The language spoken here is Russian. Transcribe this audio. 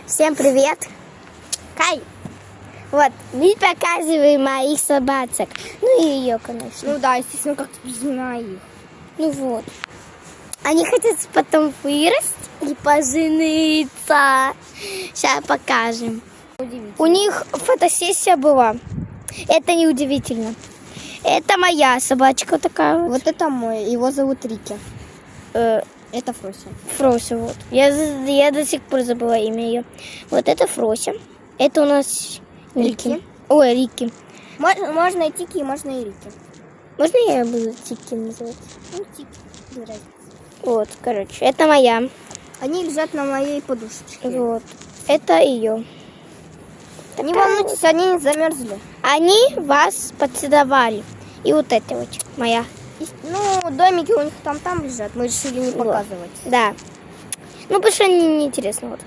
Всем привет! Кай! Вот, мы показываем моих собачек. Ну и ее, конечно. Ну да, естественно, как-то признаю их. Ну вот. Они хотят потом вырасти и пожениться. Сейчас покажем. У них фотосессия была. Это не удивительно. Это моя собачка такая вот. Вот это мой, его зовут Рики. Это Фрося. Фрося, вот. Я до сих пор забыла имя ее. Вот это Фрося. Это у нас Рики. Ой, Рики. Можно и Тики, можно и Рики. Можно я буду Тики называть? Ну, Тики, без разницы. Вот, короче, это моя. Они лежат на моей подушечке. Вот. Это ее. Не волнуйтесь, они не замерзли. Они вас поцеловали. И вот это вот моя. Ну, домики у них там лежат. Мы решили не Вот. показывать. Да. Ну, потому что они неинтересно. Вот.